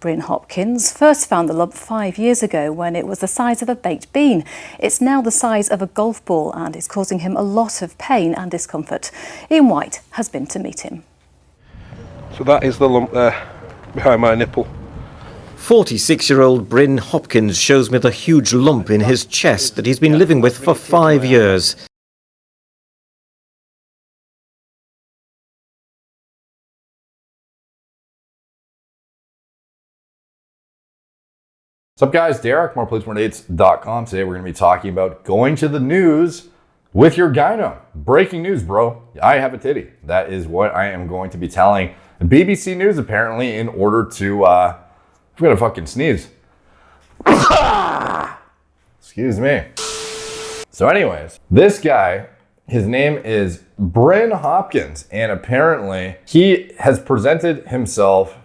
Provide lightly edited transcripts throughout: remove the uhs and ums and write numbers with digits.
Bryn Hopkins first found the lump 5 years ago when it was the size of a baked bean. It's now the size of a golf ball and is causing him a lot of pain and discomfort. Ian White has been to meet him. So that is the lump there behind my nipple. 46-year-old Bryn Hopkins shows me the huge lump in his chest that he's been living with for 5 years. What's up guys, Derek, moreplates.com. Today we're going to be talking about going to the news with your gyno. Breaking news, bro. I have a titty. That is what I am going to be telling BBC News apparently in order to, I'm going to fucking sneeze. Excuse me. So anyways, this guy, his name is Bryn Hopkins, and apparently he has presented himself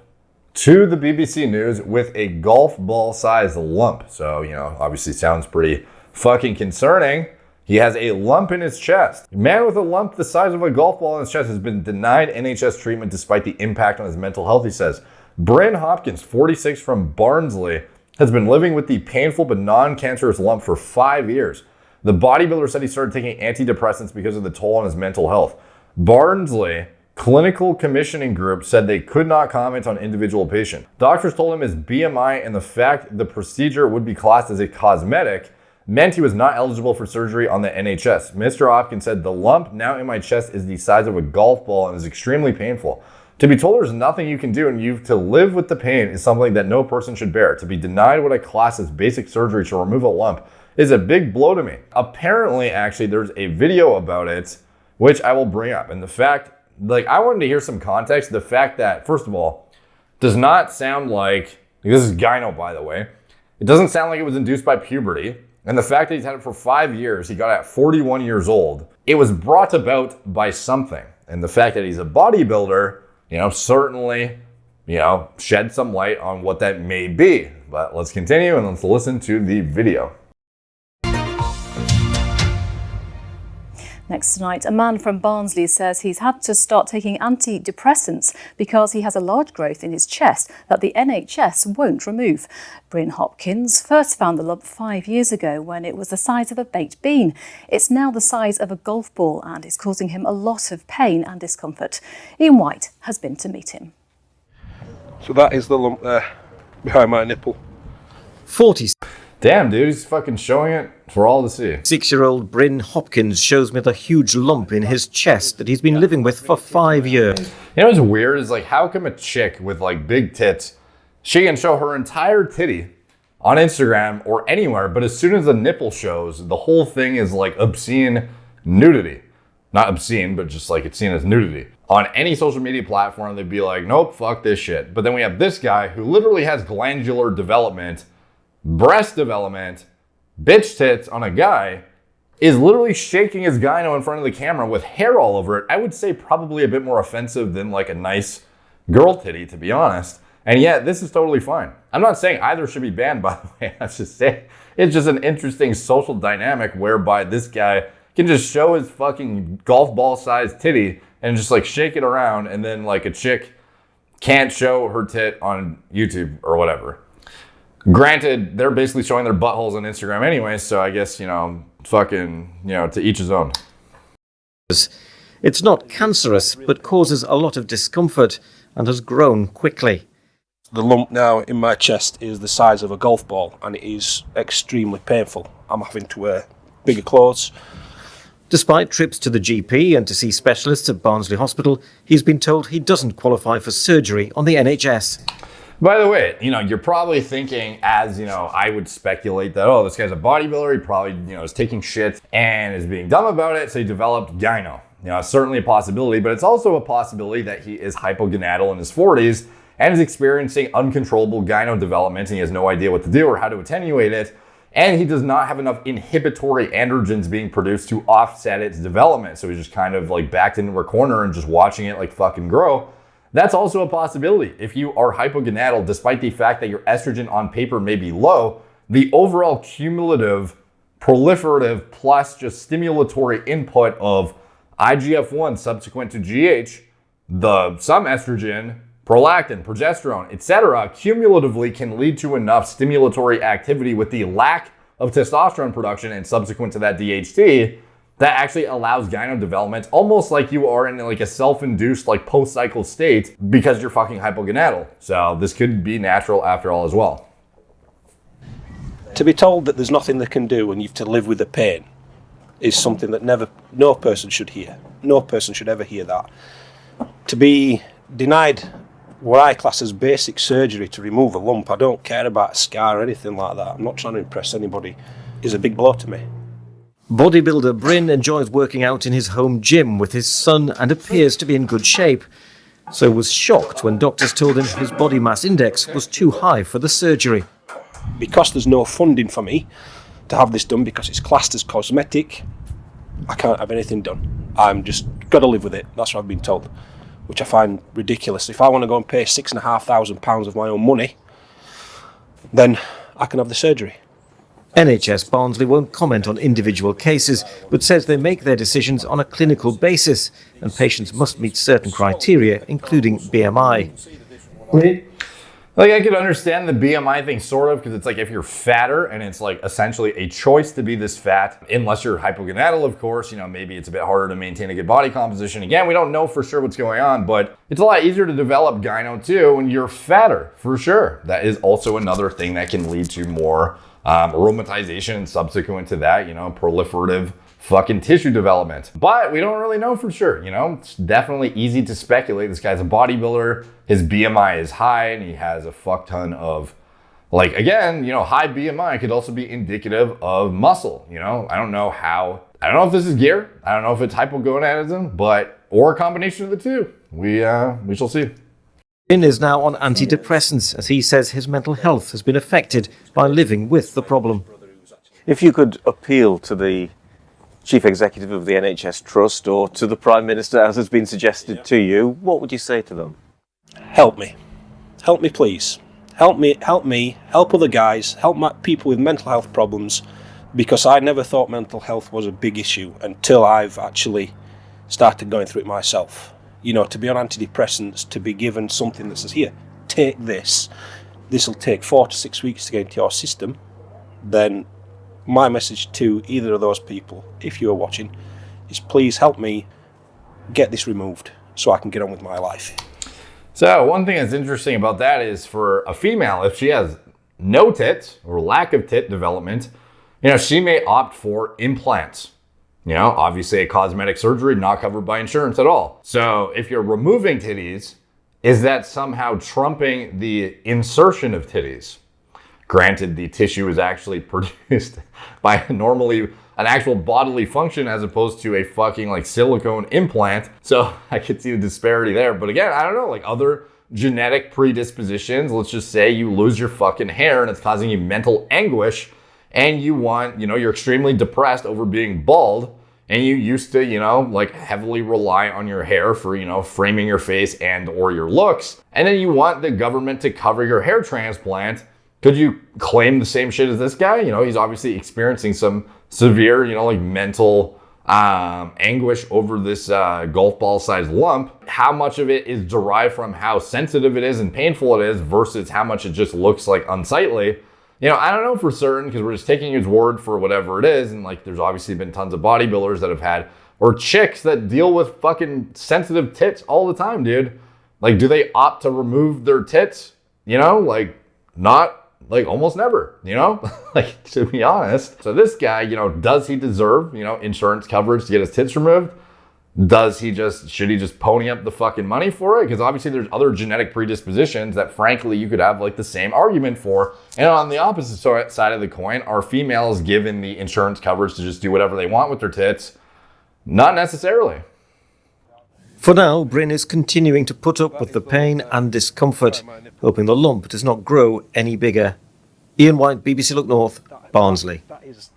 to the BBC News with a golf ball sized lump. So, obviously sounds pretty fucking concerning. He has a lump in his chest. A man with a lump the size of a golf ball in his chest has been denied NHS treatment despite the impact on his mental health, he says. Bryn Hopkins, 46, from Barnsley, has been living with the painful but non-cancerous lump for 5 years. The bodybuilder said he started taking antidepressants because of the toll on his mental health. Barnsley Clinical Commissioning Group said they could not comment on individual patient. Doctors told him his BMI and the fact the procedure would be classed as a cosmetic meant he was not eligible for surgery on the NHS. Mr. Hopkins said, "The lump now in my chest is the size of a golf ball and is extremely painful. To be told there's nothing you can do and you've to live with the pain is something that no person should bear. To be denied what I class as basic surgery to remove a lump is a big blow to me." Apparently, actually, there's a video about it, which I will bring up. And the fact, I wanted to hear some context. The fact that, first of all, does not sound like, this is Gyno, by the way. It doesn't sound like it was induced by puberty. And the fact that he's had it for 5 years, he got it at 41 years old. It was brought about by something. And the fact that he's a bodybuilder, certainly, shed some light on what that may be. But let's continue and let's listen to the video. Next tonight, a man from Barnsley says he's had to start taking antidepressants because he has a large growth in his chest that the NHS won't remove. Bryn Hopkins first found the lump 5 years ago when it was the size of a baked bean. It's now the size of a golf ball and is causing him a lot of pain and discomfort. Ian White has been to meet him. So that is the lump there behind my nipple. 46 Damn, dude, he's fucking showing it for all to see. 6-year-old Bryn Hopkins shows me the huge lump in his chest that he's been living with for 5 years. What's weird is how come a chick with big tits, she can show her entire titty on Instagram or anywhere, but as soon as the nipple shows, the whole thing is obscene nudity. Not obscene, but just it's seen as nudity. On any social media platform, they'd be like, nope, fuck this shit. But then we have this guy who literally has glandular development, breast development, bitch tits on a guy, is literally shaking his gyno in front of the camera with hair all over it. I would say probably a bit more offensive than a nice girl titty, to be honest. And yet, this is totally fine. I'm not saying either should be banned, by the way. I just say it's just an interesting social dynamic whereby this guy can just show his fucking golf ball sized titty and just shake it around, and then a chick can't show her tit on YouTube or whatever. Granted, they're basically showing their buttholes on Instagram anyway, so I guess, to each his own. It's not cancerous, but causes a lot of discomfort and has grown quickly. The lump now in my chest is the size of a golf ball and it is extremely painful. I'm having to wear bigger clothes. Despite trips to the GP and to see specialists at Barnsley Hospital, he's been told he doesn't qualify for surgery on the NHS. By the way, you're probably thinking, as, I would speculate that, oh, this guy's a bodybuilder. He probably, is taking shit and is being dumb about it. So he developed gyno. It's certainly a possibility, but it's also a possibility that he is hypogonadal in his 40s and is experiencing uncontrollable gyno development and he has no idea what to do or how to attenuate it. And he does not have enough inhibitory androgens being produced to offset its development. So he's just kind of backed into a corner and just watching it fucking grow. That's also a possibility. If you are hypogonadal, despite the fact that your estrogen on paper may be low, the overall cumulative, proliferative, plus just stimulatory input of IGF-1 subsequent to GH, some estrogen, prolactin, progesterone, etc., cumulatively can lead to enough stimulatory activity with the lack of testosterone production and subsequent to that DHT that actually allows gyno development, almost like you are in like a self-induced like post-cycle state because you're fucking hypogonadal. So this could be natural after all as well. To be told that there's nothing they can do and you have to live with the pain is something that no person should hear. No person should ever hear that. To be denied what I class as basic surgery to remove a lump, I don't care about a scar or anything like that, I'm not trying to impress anybody, is a big blow to me. Bodybuilder Bryn enjoys working out in his home gym with his son and appears to be in good shape. So was shocked when doctors told him his body mass index was too high for the surgery. Because there's no funding for me to have this done, because it's classed as cosmetic, I can't have anything done. I'm just got to live with it. That's what I've been told, which I find ridiculous. If I want to go and pay £6,500 of my own money, then I can have the surgery. NHS Barnsley won't comment on individual cases, but says they make their decisions on a clinical basis, and patients must meet certain criteria, including BMI. Like, I could understand the BMI thing sort of, because it's like if you're fatter and it's like essentially a choice to be this fat, unless you're hypogonadal, of course, you know, maybe it's a bit harder to maintain a good body composition. Again, we don't know for sure what's going on, but it's a lot easier to develop gyno too when you're fatter, for sure. That is also another thing that can lead to more aromatization and subsequent to that, you know, proliferative fucking tissue development. But we don't really know for sure, you know? It's definitely easy to speculate. This guy's a bodybuilder, his BMI is high, and he has a fuck ton of, like, again, you know, high BMI could also be indicative of muscle, you know? I don't know if this is gear, I don't know if it's hypogonadism, or a combination of the two. We shall see. Bryn is now on antidepressants, as he says his mental health has been affected by living with the problem. If you could appeal to the Chief Executive of the NHS Trust or to the Prime Minister, as has been suggested to you, what would you say to them? Help me. Help me, please. Help me, help other guys, help people with mental health problems, because I never thought mental health was a big issue until I've actually started going through it myself. You know, to be on antidepressants, to be given something that says, here, take this. This will take 4 to 6 weeks to get into your system. Then my message to either of those people, if you are watching, is please help me get this removed so I can get on with my life. So one thing that's interesting about that is for a female, if she has no tits or lack of tit development, you know, she may opt for implants. You know, obviously a cosmetic surgery not covered by insurance at all. So if you're removing titties, is that somehow trumping the insertion of titties? Granted, the tissue is actually produced by normally an actual bodily function as opposed to a fucking like silicone implant. So I could see the disparity there. But again, I don't know, like other genetic predispositions, let's just say you lose your fucking hair and it's causing you mental anguish, and you're extremely depressed over being bald, and you used to, you know, like heavily rely on your hair for, you know, framing your face and or your looks, and then you want the government to cover your hair transplant. Could you claim the same shit as this guy? You know, he's obviously experiencing some severe, you know, like mental anguish over this golf ball sized lump. How much of it is derived from how sensitive it is and painful it is versus how much it just looks like unsightly? You know, I don't know for certain, because we're just taking his word for whatever it is. And like, there's obviously been tons of bodybuilders that have had, or chicks that deal with fucking sensitive tits all the time, dude. Like, do they opt to remove their tits? You know, like, not, like, almost never, you know, like, to be honest. So this guy, you know, does he deserve, you know, insurance coverage to get his tits removed? Should he just pony up the fucking money for it? Because obviously there's other genetic predispositions that frankly you could have like the same argument for. And on the opposite side of the coin, are females given the insurance coverage to just do whatever they want with their tits? Not necessarily. For now, Bryn is continuing to put up with the pain and discomfort, hoping the lump does not grow any bigger. Ian White, BBC Look North, Barnsley.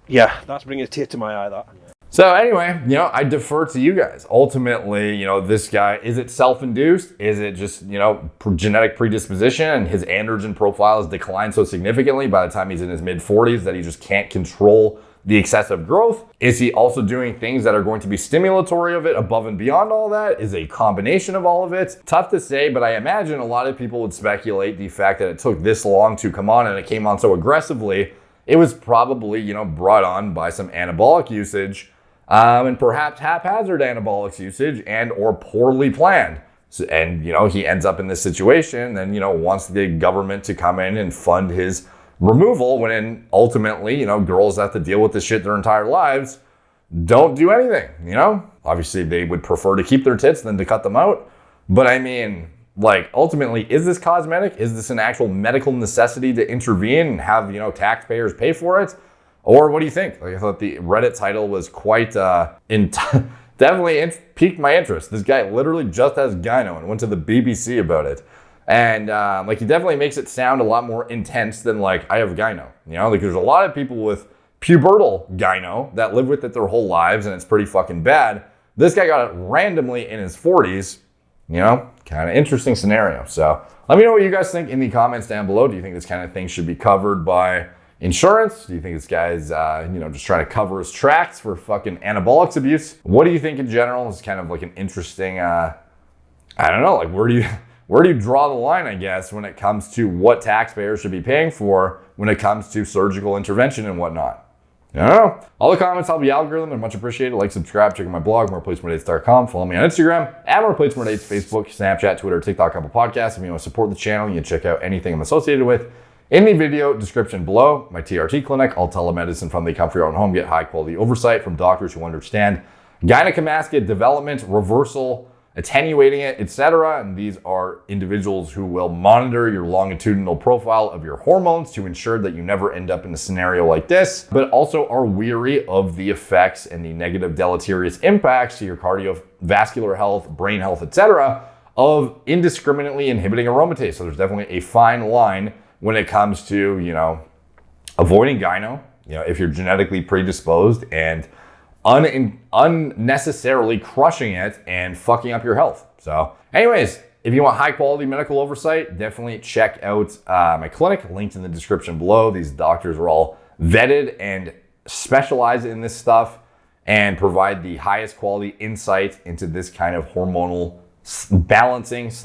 Yeah, that's bringing a tear to my eye, that. So anyway, I defer to you guys. Ultimately, this guy, is it self-induced? Is it just, genetic predisposition and his androgen profile has declined so significantly by the time he's in his mid-40s that he just can't control the excessive growth? Is he also doing things that are going to be stimulatory of it above and beyond all that? Is it a combination of all of it? Tough to say, but I imagine a lot of people would speculate the fact that it took this long to come on and it came on so aggressively. It was probably, brought on by some anabolic usage, and perhaps haphazard anabolic usage and or poorly planned. So, and, he ends up in this situation, then, wants the government to come in and fund his removal when ultimately, girls have to deal with this shit their entire lives, don't do anything, Obviously, they would prefer to keep their tits than to cut them out. But I mean, ultimately, is this cosmetic? Is this an actual medical necessity to intervene and have, taxpayers pay for it? Or what do you think? I thought the Reddit title was quite definitely piqued my interest. This guy literally just has gyno and went to the BBC about it. And he definitely makes it sound a lot more intense than I have gyno. There's a lot of people with pubertal gyno that live with it their whole lives and it's pretty fucking bad. This guy got it randomly in his 40s. Kind of interesting scenario. So let me know what you guys think in the comments down below. Do you think this kind of thing should be covered by insurance? Do you think this guy's, just trying to cover his tracks for fucking anabolics abuse? What do you think in general? It's kind of an interesting, I don't know, where do you draw the line, I guess, when it comes to what taxpayers should be paying for when it comes to surgical intervention and whatnot? I don't know. All the comments help the algorithm. They're much appreciated. Like, subscribe, check out my blog, moreplacemordates.com. Follow me on Instagram, at moreplacemordates, Facebook, Snapchat, Twitter, TikTok, Apple Podcasts. If you want to support the channel, you can check out anything I'm associated with in the video description below. My TRT clinic, all telemedicine from the comfort of your own home. Get high quality oversight from doctors who understand gynecomastia, development, reversal, attenuating it, etc. And these are individuals who will monitor your longitudinal profile of your hormones to ensure that you never end up in a scenario like this, but also are weary of the effects and the negative deleterious impacts to your cardiovascular health, brain health, etc. of indiscriminately inhibiting aromatase. So there's definitely a fine line when it comes to, avoiding gyno, if you're genetically predisposed, and unnecessarily crushing it and fucking up your health. So anyways, if you want high quality medical oversight, definitely check out my clinic, linked in the description below. These doctors are all vetted and specialize in this stuff and provide the highest quality insight into this kind of hormonal balancing /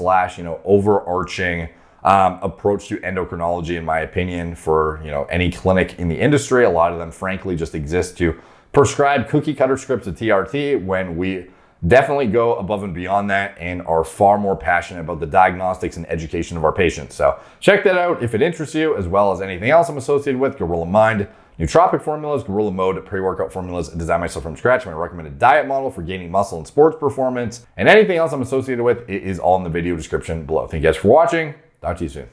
overarching approach to endocrinology, in my opinion, for any clinic in the industry. A lot of them, frankly, just exist to prescribe cookie cutter scripts of TRT when we definitely go above and beyond that and are far more passionate about the diagnostics and education of our patients. So check that out if it interests you, as well as anything else I'm associated with. Gorilla Mind, nootropic formulas, Gorilla Mode, pre-workout formulas, design myself from scratch, my recommended diet model for gaining muscle and sports performance, and anything else I'm associated with, it is all in the video description below. Thank you guys for watching. Talk to you soon.